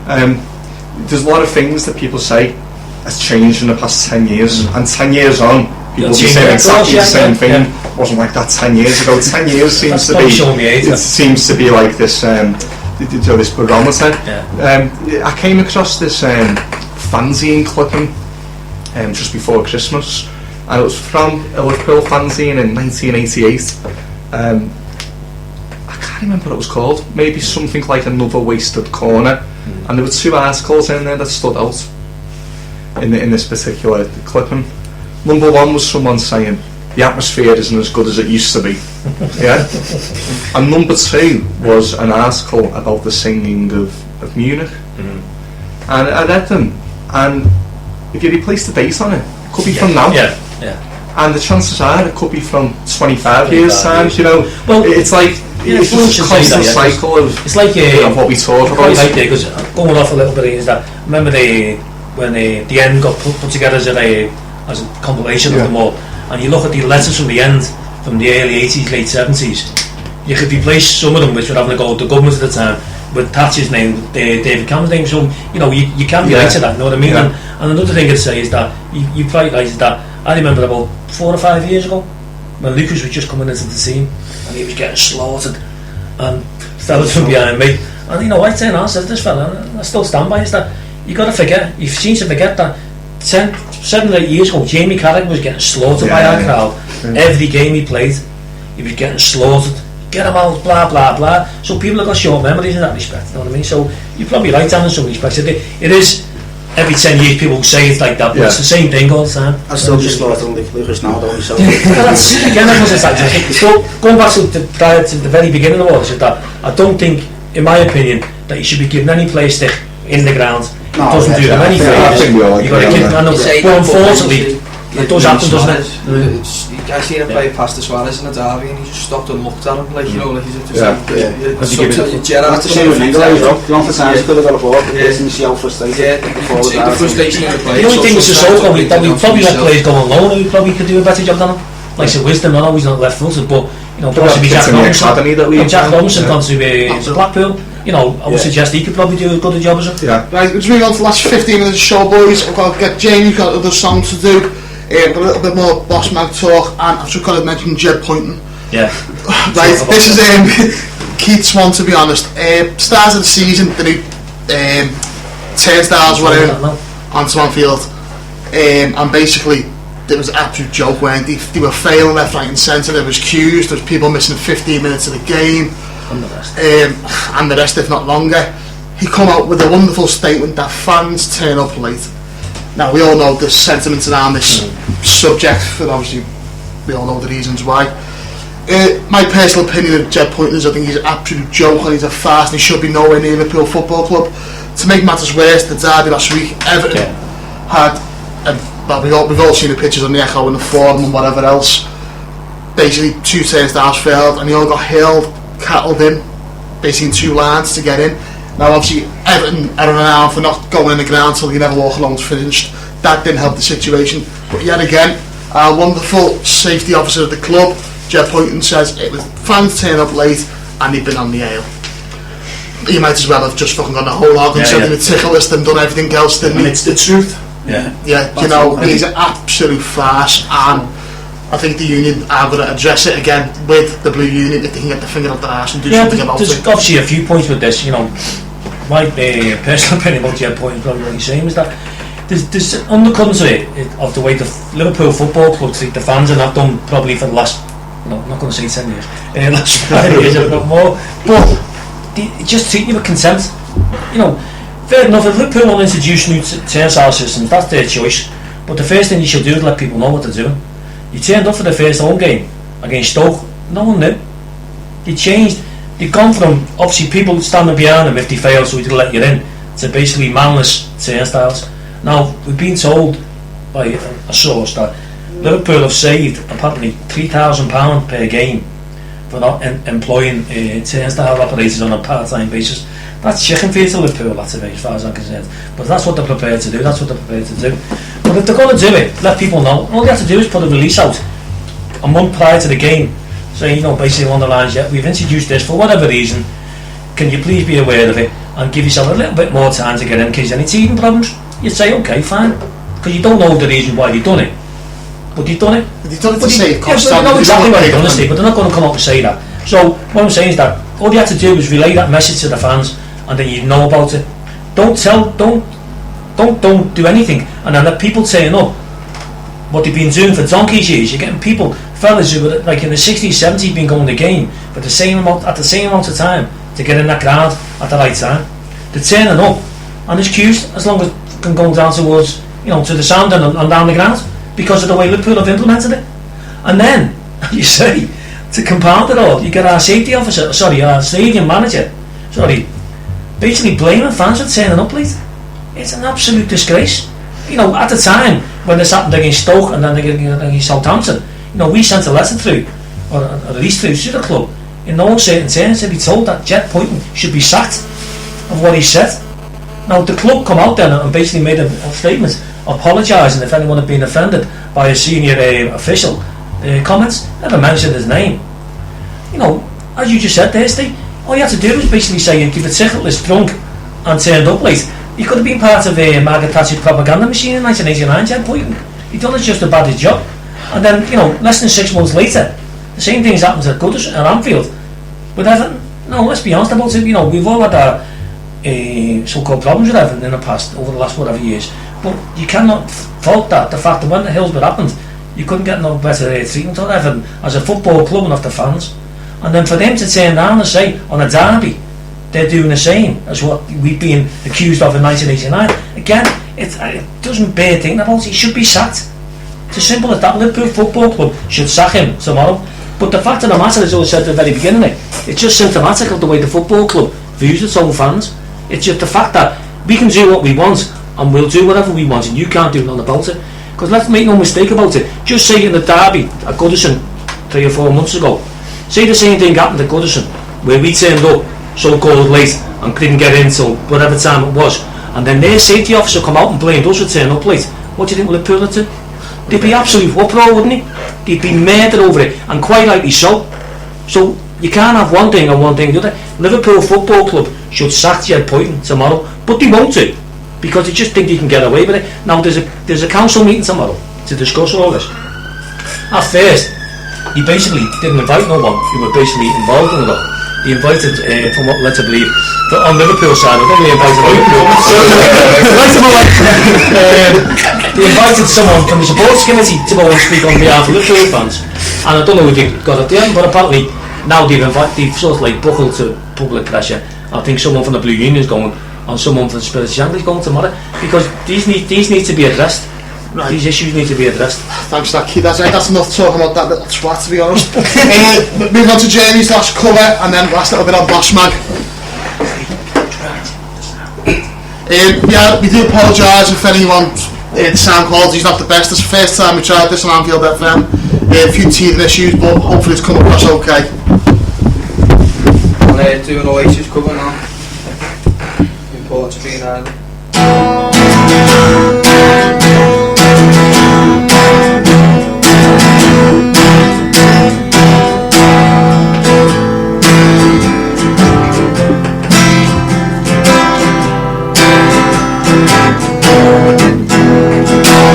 There's a lot of things that people say has changed in the past 10 years, and 10 years on, people will be saying exactly the same thing. It wasn't like that 10 years ago. 10 years seems to be. It seems to be like this. This barometer. I came across this fanzine clipping just before Christmas, and it was from a Liverpool fanzine in 1988. I can't remember what it was called. Maybe something like Another Wasted Corner, and there were 2 articles in there that stood out in this particular clipping. Number 1 was someone saying the atmosphere isn't as good as it used to be. And number 2 was an article about the singing of Munich. And I read them, and if you replace the date on it, it could be from now. And the chances are it could be from 25 years time. You know, well, it's like it's just a constant cycle of it's like of what we talk about. Right there, because going off a little bit is that remember when the end got put together as a compilation of them all, and you look at the letters from the end from the early 80s, late 70s, you could replace some of them which were having to go to the government at the time with Thatcher's name, David Cameron's name. So you know you can relate to that. You know what I mean? And another thing I'd say is that you quite right is that I remember about 4 or 5 years ago when Lucas was just coming into the team and he was getting slaughtered, and fellas from behind me, and you know I turned and said this fella, I still stand by, is that you got to forget, you seem to forget that 7 or 8 years ago Jamie Carragher was getting slaughtered by our crowd. Every game he played he was getting slaughtered, get him out, blah blah blah. So people have got short memories in that respect, you know what I mean? So you're probably right, Dan, in some respects. It is every 10 years people say it's like that, but it's the same thing all the time. I still just slaughtered Lucas now, don't we? So again, that was exactly. So going back to the very beginning of all this, is that I don't think, in my opinion, that you should be giving any play stick in the ground. It doesn't do them any favours. You've got to give them. But unfortunately, it does happen, doesn't it? I seen him play past the Suarez in the derby, and he just stopped and looked at him like, you know, like he's just that's the same with Nicholson as well. The long for times he could have got a ball, and you see how frustrated. The frustration in the play. The only thing with Sissoko, we probably let players go on loan who probably could do a better job than him. Like Sir Wisdom, not always not left footed, but you know, possibly Jack Robinson gone to Blackpool. You know, I would suggest he could probably do as good a job as him. Right, let's move on to the last 15 minutes of the show, boys. I've got to get Jamie, got other songs to do. A little bit more boss man talk, and I've just got to mention Jed Poynton. Yeah. Right, this is Keith's one, to be honest. Start of the season, the new turnstiles were in onto Anfield, and basically it was an absolute joke, weren't they? They were failing left, right and centre. There was queues, there was people missing 15 minutes of the game, and the rest if not longer. He come out with a wonderful statement that fans turn up late. Now we all know the sentiments around this subject, and obviously we all know the reasons why. My personal opinion of Jed Poynton is I think he's an absolute joke and he's a farce and he should be nowhere near Liverpool Football Club. To make matters worse, the derby last week, Everton had, well, we've all seen the pictures on the Echo and the Forum and whatever else. Basically 2 turnstiles failed and he all got cattled in, basically in 2 lines to get in. Now obviously Everton are renowned for not going in the ground until you never walk along's finished. That didn't help the situation, but yet again our wonderful safety officer of the club, Jed Poynton, says it was fans turn up late and they've been on the ale. He might as well have just fucking gone the whole hog and said they were ticklist and done everything else, didn't he? It's the truth. Yeah, you know, he's an absolute farce, and I think the union are going to address it again with the Blue Union if they can get the finger up their arse and do something about there's it. Obviously a few points with this, you know. My personal opinion about Jed Poynton, probably what he's saying, is that there's undercurrents of the way the Liverpool Football Club treat the fans, and I've done probably for the last, no, I'm not going to say 10 years, last 5 years if not more, but they just treat you with contempt. You know, fair enough, if Liverpool want to introduce new turnstile systems, that's their choice, but the first thing you should do is let people know what they're doing. You turned up for the first home game against Stoke, no one knew. They changed, they've gone from obviously people standing behind them if they fail so we can let you in, to basically manless turnstiles. Now, we've been told by a source that Liverpool have saved apparently £3,000 per game for not employing turnstile operators on a part-time basis. That's chicken feed to Liverpool, that's it, as far as I'm concerned. But that's what they're prepared to do, that's what they're prepared to do. But if they're going to do it, let people know. All you have to do is put a release out a month prior to the game, saying, you know, basically along the lines, yeah, we've introduced this for whatever reason, can you please be aware of it, and give yourself a little bit more time to get in case any teething problems. You'd say, okay, fine, because you don't know the reason why they've done it. But they've done it. They've done it to save costs. Yeah, they know exactly why they've done it, but they're not going to come out and say that. So what I'm saying is that all you have to do is relay that message to the fans, and then you know about it. Don't do anything, and then let people turn up. What they've been doing for donkey's years, you're getting people, fellas who were like in the 60s, 70s, been going the game for the same amount of time to get in that ground at the right time. They're turning up, and there's queues as long as can go down towards, you know, to the sound and down the ground because of the way Liverpool have implemented it. And then you say, to compound it all, you get our safety officer, our stadium manager, basically blaming fans for turning up late. It's an absolute disgrace. You know, at the time when this happened against Stoke and then against Southampton, you know, we sent a letter through, or at least through to the club, in no uncertain terms to be told that Jed Poynton should be sacked of what he said. Now the club come out then and basically made a statement apologising if anyone had been offended by a senior official comments, never mentioned his name. You know, as you just said there, Steve, all you had to do was basically say if you were tickless, drunk and turned up late, you could have been part of Margaret Thatcher's propaganda machine in 1989, Jed Poynton. He'd done just about his job. And then, you know, less than 6 months later, the same things happened at Goodison and Anfield. But Everton, no, let's be honest about it, you know, we've all had our so-called problems with Everton in the past, over the last whatever years. But you cannot fault the fact that when the Hillsborough happened, you couldn't get no better treatment on Everton as a football club and off the fans. And then for them to turn down and say, on a derby, they're doing the same as what we've been accused of in 1989. Again, it doesn't bear thinking about. He should be sacked. It's as simple as that. Liverpool Football Club should sack him tomorrow. But the fact of the matter, as I said at the very beginning, it's just symptomatic of the way the football club views its own fans. It's just the fact that we can do what we want and we'll do whatever we want and you can't do nothing about it. Because let's make no mistake about it. Just say in the derby at Goodison 3 or 4 months ago, say the same thing happened at Goodison where we turned up so-called late and couldn't get in till whatever time it was, and then their safety officer come out and blamed us for turning up late. What do you think Liverpool would do? They'd be absolute uproar, wouldn't they? They'd be murdered over it, and quite likely so. So you can't have one thing and one thing the other. Liverpool Football Club should sack Jed Poynton tomorrow, but they won't do because they just think they can get away with it. Now there's a council meeting tomorrow, to discuss all this. At first, he basically didn't invite no one who were basically involved in it all. He invited, from what led to believe, on Liverpool side, I don't think he invited Liverpool. He invited someone from the supporters committee to go and speak on behalf of Liverpool fans. And I don't know who they got at the end, but apparently now they've sort of like buckled to public pressure. I think someone from the Blue Union's going, and someone from the Shankly's going tomorrow, because these need to be addressed. Right. These issues need to be addressed. Thanks for that, Keith. That's enough talking about that little twat, to be honest. Moving on to Jamie's last cover, and then last little bit on Boss Mag. Yeah, we do apologise if anyone, the sound quality's not the best. It's the first time we tried this on Anfield FM. A few teething issues, but hopefully it's come across okay. I'll do an Oasis cover now. Important to be in Ireland.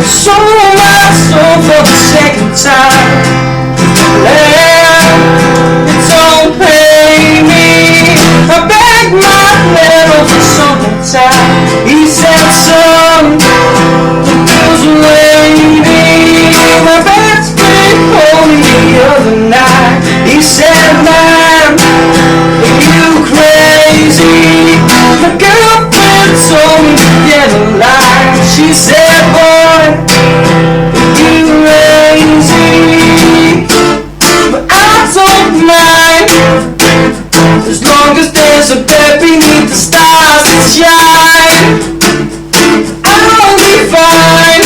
Sold my soul for the second time. It don't pay me. I beg my little for something time. He said, son, the bills are waiting. My best friend called me the other night. He said, man, are you crazy? My girlfriend told me to get a line. She said, boy, you crazy, but I don't mind, as long as there's a bed beneath the stars that shine. I'll be fine,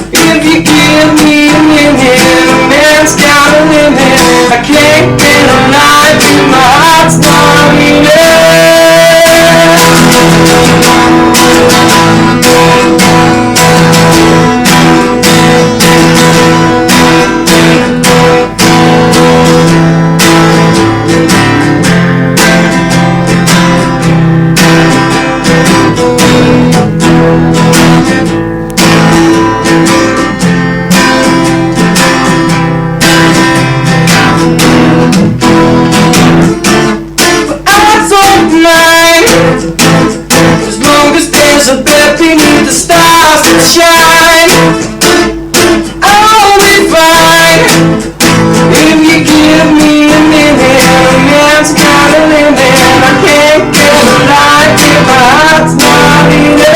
if you give me a minute. A man's got a limit. I can't get alive if my heart's not enough. As long as there's a bed beneath the stars that shine, I'll be fine. If you give me a minute, a man's got a limit. I can't get alive if my heart's not enough.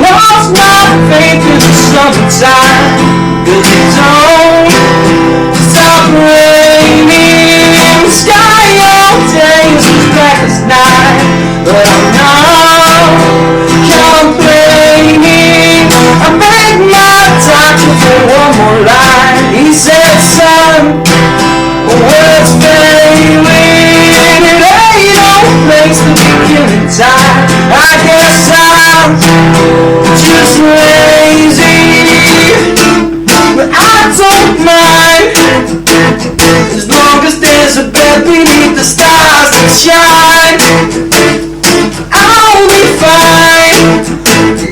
Lost my faith in the summertime, 'cause it don't stop raining. The sky all day is as black as night, but I'm not complaining. I beg my doctor for one more line. He said, son, words failing. It ain't no place to be killing time. I guess I'm just lazy, but I don't mind, as long as there's a bed beneath the stars that shine. I'll be fine,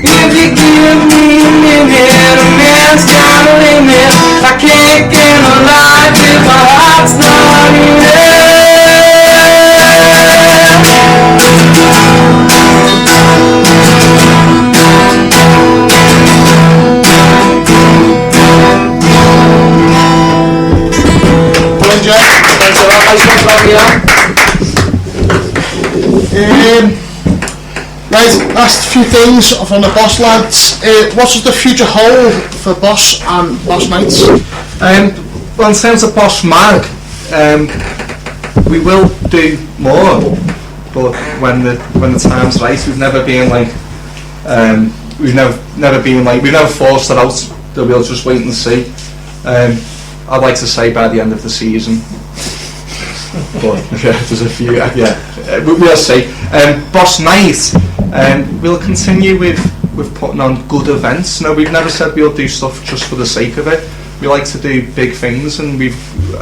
if you give me a minute. A man's got a limit. I can't get alive if my heart's not enough. Right, last few things from the Boss lads. What does the future hold for Boss and Boss Nights? Well, in terms of Boss Mag, we will do more, but when the time's right. We've never been like, we've never forced it out. That we'll just wait and see. I'd like to say by the end of the season. But yeah, there's a few. We'll see. Boss Night, we'll continue with putting on good events. No, we've never said we'll do stuff just for the sake of it. We like to do big things, and we've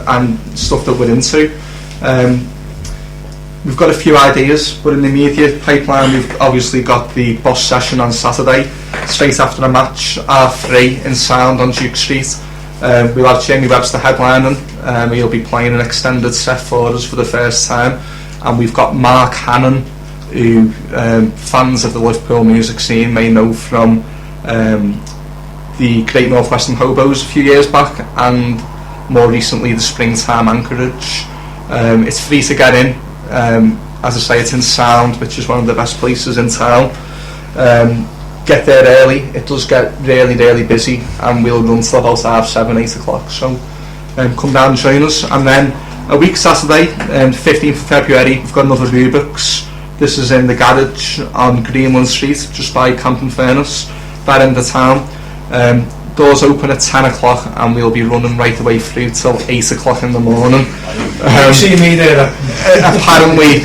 and stuff that we're into. We've got a few ideas, but in the immediate pipeline we've obviously got the boss session on Saturday, straight after a match, R3 in sound on Duke Street. We'll have Jamie Webster headlining. He'll be playing an extended set for us for the first time, and we've got Mark Hannon, who fans of the Liverpool music scene may know from the Great Northwestern Hobos a few years back, and more recently the Springtime Anchorage. It's free to get in. As I say, it's in sound, which is one of the best places in town. Get there early. It does get really busy, and we'll run till about 7:30, 8 o'clock, so come down and join us. And then a week Saturday, 15th of February, we've got another RUBIX. This is in the garage on Greenland Street, just by Campton Furnace, that end of town. Doors open at 10 o'clock, and we'll be running right away through till 8 o'clock in the morning. See me there. Apparently,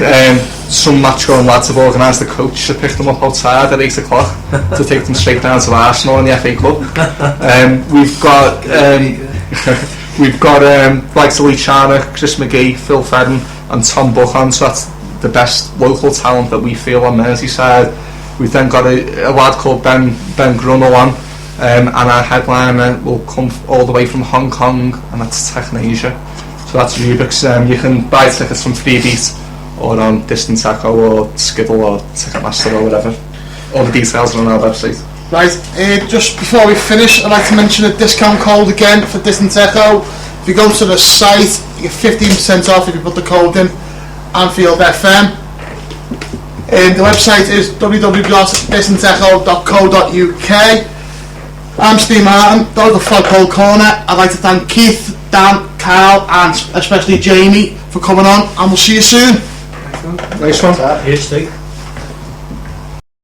some match-going lads have organised a coach to pick them up outside at 8 o'clock to take them straight down to Arsenal in the FA Cup. We've got likes of Lee Charnock, Chris McGee, Phil Fedden and Tom Buchan, so that's the best local talent that we feel on Merseyside. We've then got a lad called Ben Grunnell on, and our headliner will come all the way from Hong Kong, and that's Technasia. So that's RUBIX. You can buy tickets from Freebeat or on Distant Echo or Skiddle or Ticketmaster or whatever. All the details are on our website. Right, just before we finish, I'd like to mention a discount code again for Distant Echo. If you go to the site, you get 15% off if you put the code in, Anfield FM. The website is www.distantecho.co.uk. I'm Steve Martin, that was the Flagpole Corner. I'd like to thank Keith, Dan, Carl and especially Jamie for coming on, and we'll see you soon. Nice one. Here's Steve.